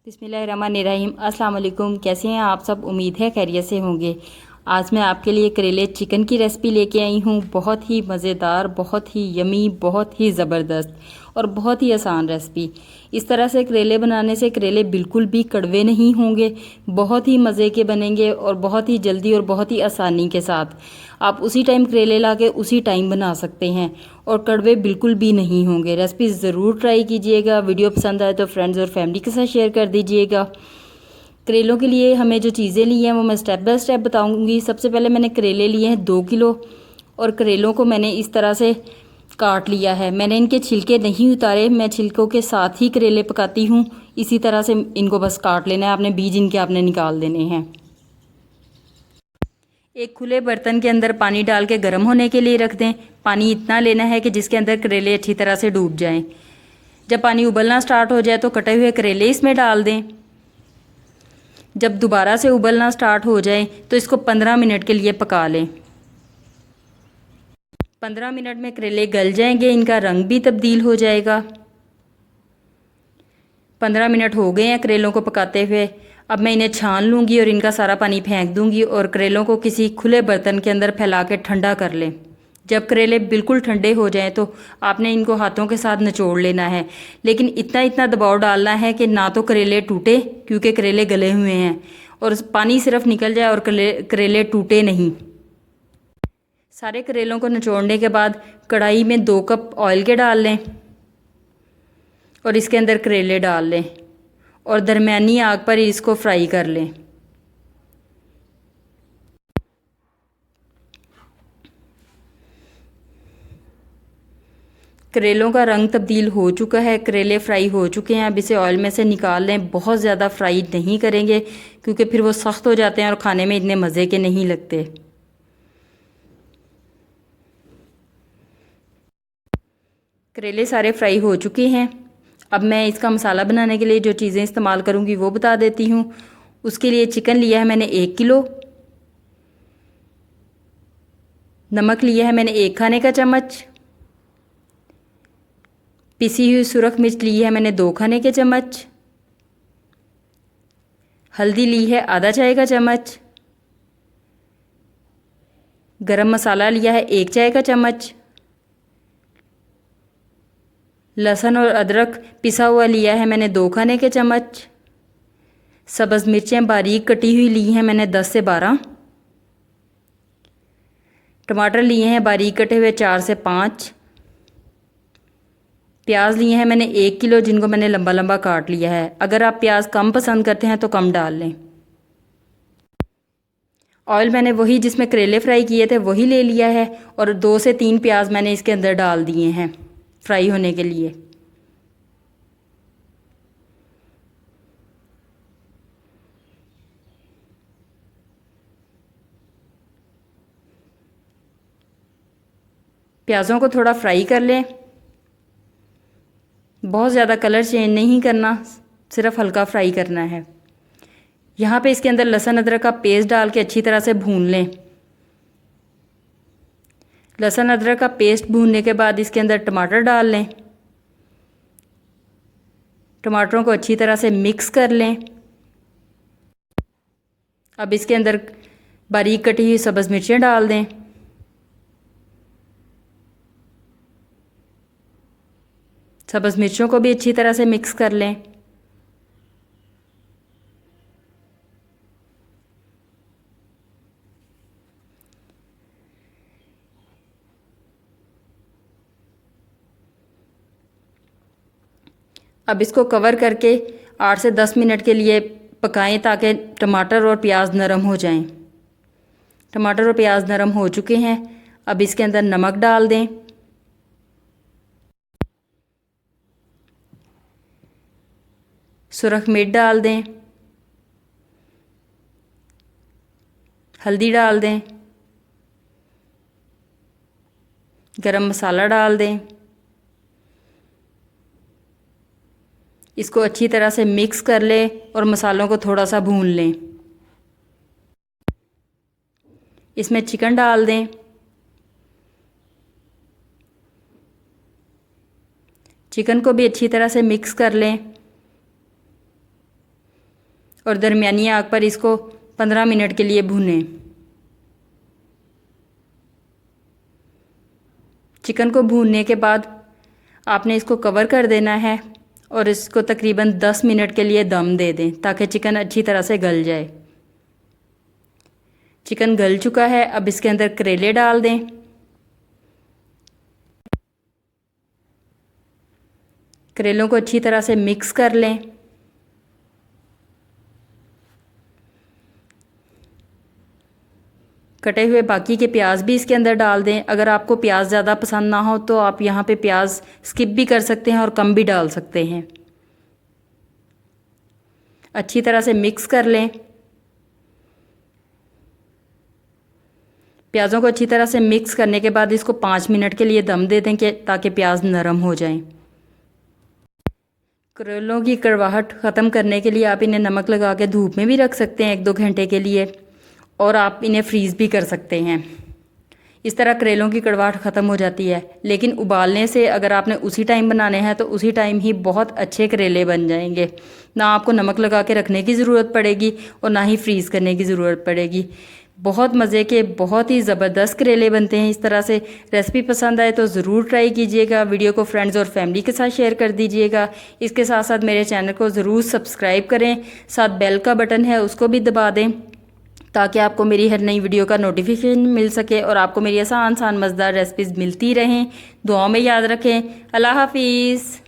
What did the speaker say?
बिस्मिल्लाहिर्रहमानिर्रहीम। अस्सलाम वालेकुम। कैसे हैं आप सब? उम्मीद है खैरियत से होंगे। आज मैं आपके लिए करेले चिकन की रेसिपी लेके आई हूँ। बहुत ही मज़ेदार, बहुत ही यमी, बहुत ही ज़बरदस्त और बहुत ही आसान रेसिपी। इस तरह से करेले बनाने से करेले बिल्कुल भी कड़वे नहीं होंगे, बहुत ही मज़े के बनेंगे और बहुत ही जल्दी और बहुत ही आसानी के साथ आप उसी टाइम करेले ला के उसी टाइम बना सकते हैं और कड़वे बिल्कुल भी नहीं होंगे। रेसिपी ज़रूर ट्राई कीजिएगा। वीडियो पसंद आए तो फ्रेंड्स और फैमिली के साथ शेयर कर दीजिएगा। करेलों के लिए हमें जो चीज़ें ली हैं वो मैं स्टेप बाय स्टेप बताऊंगी। सबसे पहले मैंने करेले लिए हैं 2 किलो और करेलों को मैंने इस तरह से काट लिया है। मैंने इनके छिलके नहीं उतारे, मैं छिलकों के साथ ही करेले पकाती हूँ। इसी तरह से इनको बस काट लेना है, आपने बीज इनके आपने निकाल देने हैं। एक खुले बर्तन के अंदर पानी डाल के गर्म होने के लिए रख दें। पानी इतना लेना है कि जिसके अंदर करेले अच्छी तरह से डूब जाएं। जब पानी उबलना स्टार्ट हो जाए तो कटे हुए करेले इसमें डाल दें। जब दोबारा से उबलना स्टार्ट हो जाए तो इसको 15 मिनट के लिए पका लें। 15 मिनट में करेले गल जाएंगे, इनका रंग भी तब्दील हो जाएगा। 15 मिनट हो गए हैं करेलों को पकाते हुए। अब मैं इन्हें छान लूँगी और इनका सारा पानी फेंक दूँगी और करेलों को किसी खुले बर्तन के अंदर फैला के ठंडा कर लें। जब करेले बिल्कुल ठंडे हो जाएं तो आपने इनको हाथों के साथ निचोड़ लेना है, लेकिन इतना इतना दबाव डालना है कि ना तो करेले टूटे, क्योंकि करेले गले हुए हैं, और पानी सिर्फ निकल जाए और करेले टूटे नहीं। सारे करेलों को निचोड़ने के बाद कढ़ाई में 2 कप ऑयल के डाल लें और इसके अंदर करेले डाल लें और दरमियानी आग पर इसको फ्राई कर लें। करेलों का रंग तब्दील हो चुका है, करेले फ्राई हो चुके हैं। अब इसे ऑयल में से निकाल लें। बहुत ज़्यादा फ्राई नहीं करेंगे क्योंकि फिर वो सख्त हो जाते हैं और खाने में इतने मज़े के नहीं लगते। करेले सारे फ्राई हो चुके हैं। अब मैं इसका मसाला बनाने के लिए जो चीज़ें इस्तेमाल करूँगी वो बता देती हूँ। उसके लिए चिकन लिया है मैंने 1 किलो, नमक लिया है मैंने 1 खाने का चम्मच, पिसी हुई सुरख मिर्च ली है मैंने 2 खाने के चम्मच, हल्दी ली है आधा चाय का चम्मच, गरम मसाला लिया है 1 चाय का चम्मच, लहसुन और अदरक पिसा हुआ लिया है मैंने 2 खाने के चम्मच, सब्ज़ मिर्चें बारीक कटी हुई ली हैं मैंने 10 से 12, टमाटर लिए हैं बारीक कटे हुए 4 से 5, प्याज लिए हैं मैंने 1 किलो, जिनको मैंने लंबा लंबा काट लिया है। अगर आप प्याज कम पसंद करते हैं तो कम डाल लें। ऑयल मैंने वही जिसमें करेले फ्राई किए थे वही ले लिया है और 2 से 3 प्याज मैंने इसके अंदर डाल दिए हैं फ्राई होने के लिए। प्याज़ों को थोड़ा फ्राई कर लें। बहुत ज़्यादा कलर चेंज नहीं करना, सिर्फ हल्का फ्राई करना है। यहाँ पे इसके अंदर लहसुन अदरक का पेस्ट डाल के अच्छी तरह से भून लें। लहसुन अदरक का पेस्ट भूनने के बाद इसके अंदर टमाटर डाल लें। टमाटरों को अच्छी तरह से मिक्स कर लें। अब इसके अंदर बारीक कटी हुई सब्ज़ मिर्चें डाल दें। सब्ज़ मिर्चों को भी अच्छी तरह से मिक्स कर लें। अब इसको कवर करके 8 से 10 मिनट के लिए पकाएं ताकि टमाटर और प्याज नरम हो जाएं। टमाटर और प्याज नरम हो चुके हैं। अब इसके अंदर नमक डाल दें, सुरख मिर्च डाल दें, हल्दी डाल दें, गरम मसाला डाल दें। इसको अच्छी तरह से मिक्स कर लें और मसालों को थोड़ा सा भून लें। इसमें चिकन डाल दें। चिकन को भी अच्छी तरह से मिक्स कर लें। और दरमियानी आग पर इसको 15 मिनट के लिए भूनें। चिकन को भूनने के बाद आपने इसको कवर कर देना है और इसको तकरीबन 10 मिनट के लिए दम दे दें ताकि चिकन अच्छी तरह से गल जाए। चिकन गल चुका है, अब इसके अंदर करेले डाल दें। करेलों को अच्छी तरह से मिक्स कर लें। कटे हुए बाकी के प्याज भी इसके अंदर डाल दें। अगर आपको प्याज ज़्यादा पसंद ना हो तो आप यहाँ पे प्याज स्किप भी कर सकते हैं और कम भी डाल सकते हैं। अच्छी तरह से मिक्स कर लें। प्याज़ों को अच्छी तरह से मिक्स करने के बाद इसको 5 मिनट के लिए दम दे दें ताकि प्याज नरम हो जाएं। करेलों की कड़वाहट ख़त्म करने के लिए आप इन्हें नमक लगा के धूप में भी रख सकते हैं 1-2 घंटे के लिए, और आप इन्हें फ्रीज़ भी कर सकते हैं। इस तरह करेलों की कड़वाहट ख़त्म हो जाती है। लेकिन उबालने से अगर आपने उसी टाइम बनाने हैं तो उसी टाइम ही बहुत अच्छे करेले बन जाएंगे। ना आपको नमक लगा के रखने की ज़रूरत पड़ेगी और ना ही फ्रीज़ करने की ज़रूरत पड़ेगी। बहुत मज़े के, बहुत ही ज़बरदस्त करेले बनते हैं इस तरह से। रेसिपी पसंद आए तो ज़रूर ट्राई कीजिएगा। वीडियो को फ्रेंड्स और फैमिली के साथ शेयर कर दीजिएगा। इसके साथ साथ मेरे चैनल को ज़रूर सब्सक्राइब करें। साथ बेल का बटन है उसको भी दबा दें ताकि आपको मेरी हर नई वीडियो का नोटिफिकेशन मिल सके और आपको मेरी आसान मज़ेदार रेसिपीज़ मिलती रहें। दुआओं में याद रखें। अल्लाह हाफिज़।